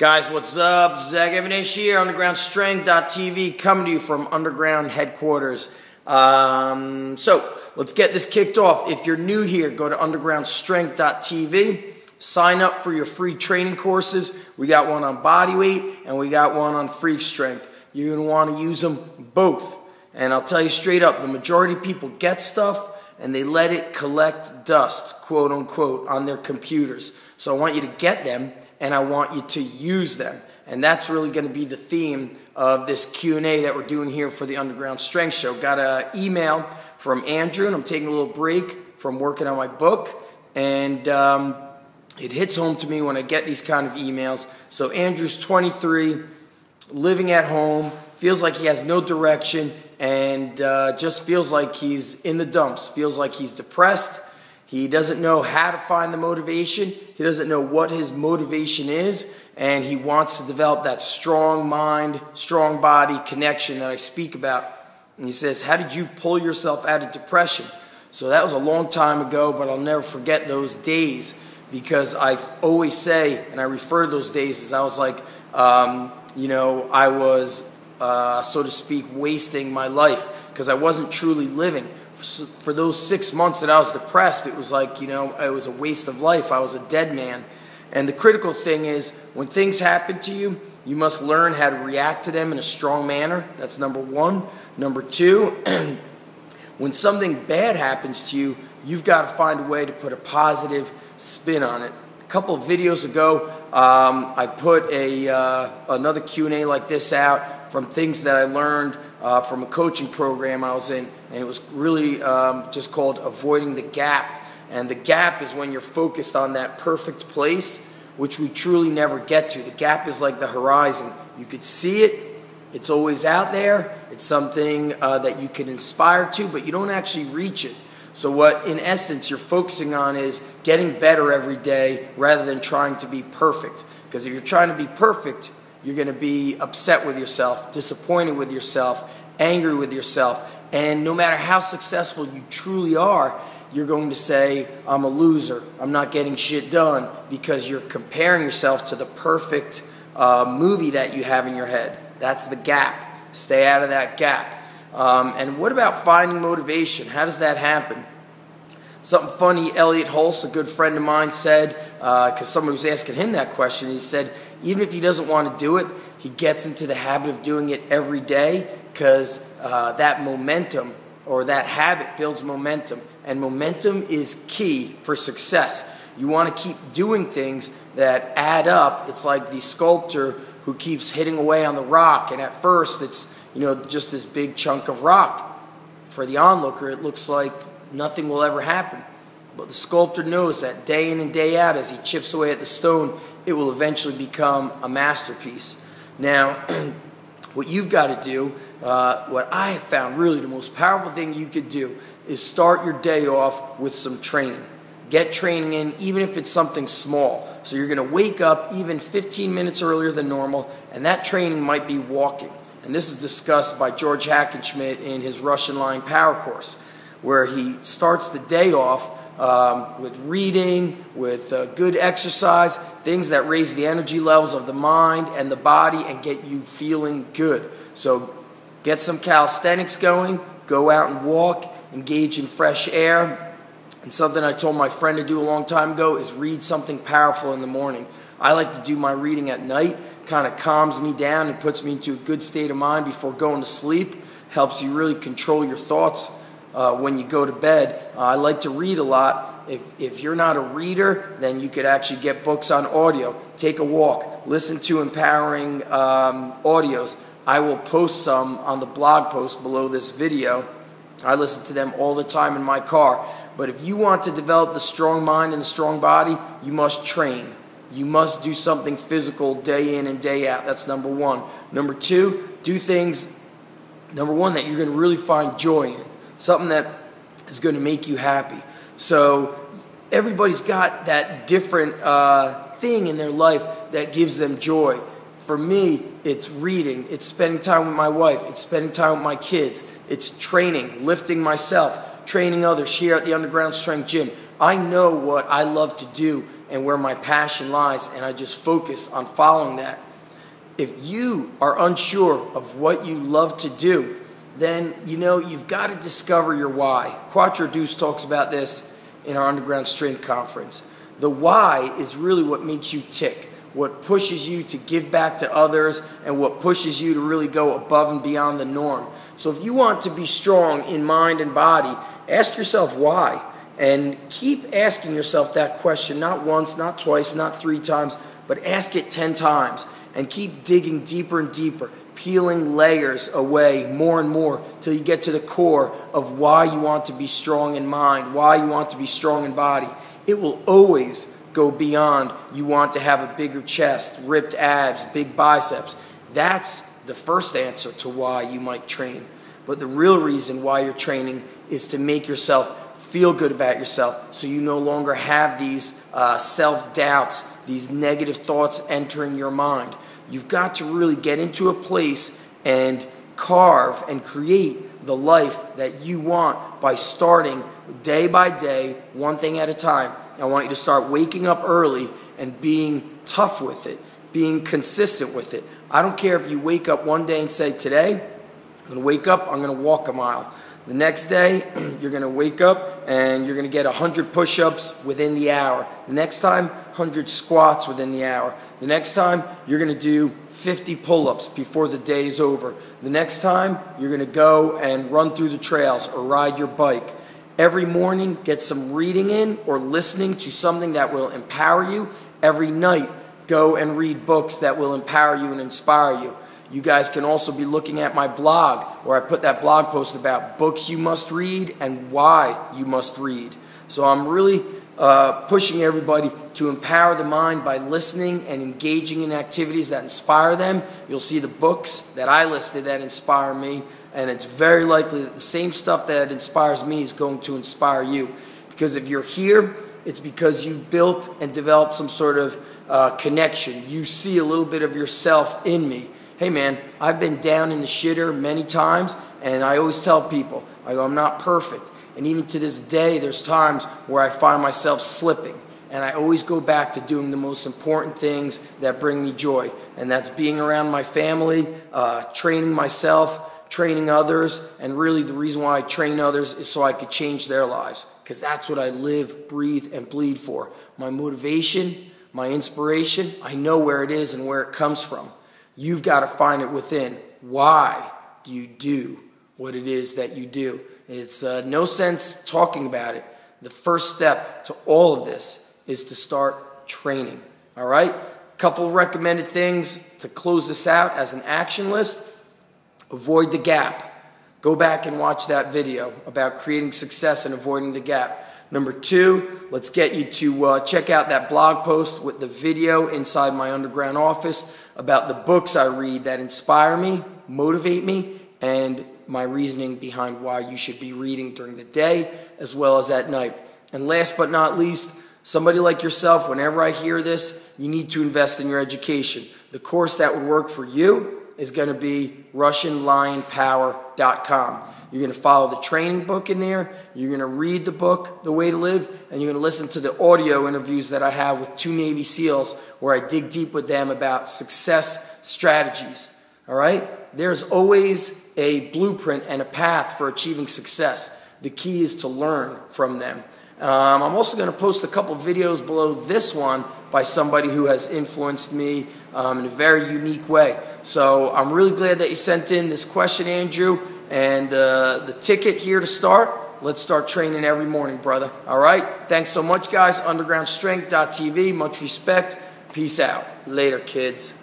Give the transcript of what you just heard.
Guys, what's up? Zach Evanish here, UndergroundStrength.tv, coming to you from Underground headquarters. So, let's get this kicked off. If you're new here, go to UndergroundStrength.tv. Sign up for your free training courses. We got one on bodyweight, and we got one on freak strength. You're going to want to use them both. And I'll tell you straight up, the majority of people get stuff, and they let it collect dust, quote unquote, on their computers. So I want you to get them, and I want you to use them. And that's really going to be the theme of this Q&A that we're doing here for the Underground Strength Show. Got an email from Andrew, and I'm taking a little break from working on my book. And it hits home to me when I get these kind of emails. So Andrew's 23, living at home, feels like he has no direction, and just feels like he's in the dumps, feels like he's depressed. He doesn't know how to find the motivation. He doesn't know what his motivation is, and he wants to develop that strong mind, strong body connection that I speak about. And he says, how did you pull yourself out of depression? So that was a long time ago, but I'll never forget those days, because I always say, and I refer to those days as I was like, I was, so to speak, wasting my life because I wasn't truly living. For those 6 months that I was depressed, it was like, it was a waste of life. I was a dead man. And the critical thing is, when things happen to you, you must learn how to react to them in a strong manner. That's number one. Number two, when something bad happens to you, you've got to find a way to put a positive spin on it. A couple of videos ago, I put another Q&A like this out from things that I learned from a coaching program I was in, and it was really just called Avoiding the Gap. And the gap is when you're focused on that perfect place, which we truly never get to. The gap is like the horizon. You could see it. It's always out there. It's something that you can inspire to, but you don't actually reach it. So what, in essence, you're focusing on is getting better every day rather than trying to be perfect. Because if you're trying to be perfect, you're going to be upset with yourself, disappointed with yourself, angry with yourself. And no matter how successful you truly are, you're going to say, I'm a loser, I'm not getting shit done, because you're comparing yourself to the perfect movie that you have in your head. That's the gap. Stay out of that gap. And what about finding motivation? How does that happen? Something funny, Elliot Hulse, a good friend of mine, said, because somebody was asking him that question, he said, even if he doesn't want to do it, he gets into the habit of doing it every day, because that momentum or that habit builds momentum. And momentum is key for success. You want to keep doing things that add up. It's like the sculptor who keeps hitting away on the rock, and at first it's just this big chunk of rock. For the onlooker, it looks like nothing will ever happen. But the sculptor knows that day in and day out, as he chips away at the stone, it will eventually become a masterpiece. Now, what you've got to do, what I have found really the most powerful thing you could do, is start your day off with some training. Get training in, even if it's something small. So you're going to wake up even 15 minutes earlier than normal, and that training might be walking. And this is discussed by George Hackenschmidt in his Russian Line Power course, where he starts the day off with reading, with good exercise, things that raise the energy levels of the mind and the body and get you feeling good. So get some calisthenics going, go out and walk, engage in fresh air. And something I told my friend to do a long time ago is read something powerful in the morning. I like to do my reading at night. Kind of calms me down and puts me into a good state of mind before going to sleep. Helps you really control your thoughts when you go to bed. I like to read a lot. If you're not a reader, then you could actually get books on audio. Take a walk. Listen to empowering audios. I will post some on the blog post below this video. I listen to them all the time in my car. But if you want to develop the strong mind and the strong body, you must train. You must do something physical day in and day out. That's number one. Number two, do things, number one, that you're going to really find joy in. Something that is going to make you happy. So everybody's got that different thing in their life that gives them joy. For me, it's reading. It's spending time with my wife. It's spending time with my kids. It's training, lifting myself, training others here at the Underground Strength Gym. I know what I love to do, and where my passion lies, and I just focus on following that. If you are unsure of what you love to do, then you've got to discover your why. Quattro Deuce talks about this in our Underground Strength Conference. The why is really what makes you tick, what pushes you to give back to others, and what pushes you to really go above and beyond the norm. So if you want to be strong in mind and body, ask yourself why. And keep asking yourself that question, not once, not twice, not 3 times, but ask it 10 times. And keep digging deeper and deeper, peeling layers away more and more till you get to the core of why you want to be strong in mind, why you want to be strong in body. It will always go beyond you want to have a bigger chest, ripped abs, big biceps. That's the first answer to why you might train. But the real reason why you're training is to make yourself feel good about yourself, so you no longer have these self-doubts, these negative thoughts entering your mind. You've got to really get into a place and carve and create the life that you want by starting day by day, one thing at a time. I want you to start waking up early and being tough with it, being consistent with it. I don't care if you wake up one day and say, today, I'm going to wake up, I'm going to walk a mile. The next day, you're going to wake up and you're going to get 100 push-ups within the hour. The next time, 100 squats within the hour. The next time, you're going to do 50 pull-ups before the day is over. The next time, you're going to go and run through the trails or ride your bike. Every morning, get some reading in or listening to something that will empower you. Every night, go and read books that will empower you and inspire you. You guys can also be looking at my blog, where I put that blog post about books you must read and why you must read. So I'm really pushing everybody to empower the mind by listening and engaging in activities that inspire them. You'll see the books that I listed that inspire me, and it's very likely that the same stuff that inspires me is going to inspire you. Because if you're here, it's because you built and developed some sort of connection. You see a little bit of yourself in me. Hey man, I've been down in the shitter many times, and I always tell people, I go, I'm not perfect. And even to this day, there's times where I find myself slipping. And I always go back to doing the most important things that bring me joy. And that's being around my family, training myself, training others. And really the reason why I train others is so I could change their lives. Because that's what I live, breathe, and bleed for. My motivation, my inspiration, I know where it is and where it comes from. You've got to find it within. Why do you do what it is that you do? It's no sense talking about it. The first step to all of this is to start training. All right? A couple of recommended things to close this out as an action list. Avoid the gap. Go back and watch that video about creating success and avoiding the gap. Number 2, let's get you to check out that blog post with the video inside my underground office about the books I read that inspire me, motivate me, and my reasoning behind why you should be reading during the day as well as at night. And last but not least, somebody like yourself, whenever I hear this, you need to invest in your education. The course that would work for you is going to be RussianLionPower.com. You're going to follow the training book in there. You're going to read the book, The Way to Live, and you're going to listen to the audio interviews that I have with 2 Navy SEALs where I dig deep with them about success strategies. All right? There's always a blueprint and a path for achieving success. The key is to learn from them. I'm also going to post a couple videos below this one by somebody who has influenced me in a very unique way. So I'm really glad that you sent in this question, Andrew. And the ticket here to start, let's start training every morning, brother. All right? Thanks so much, guys. UndergroundStrength.tv. Much respect. Peace out. Later, kids.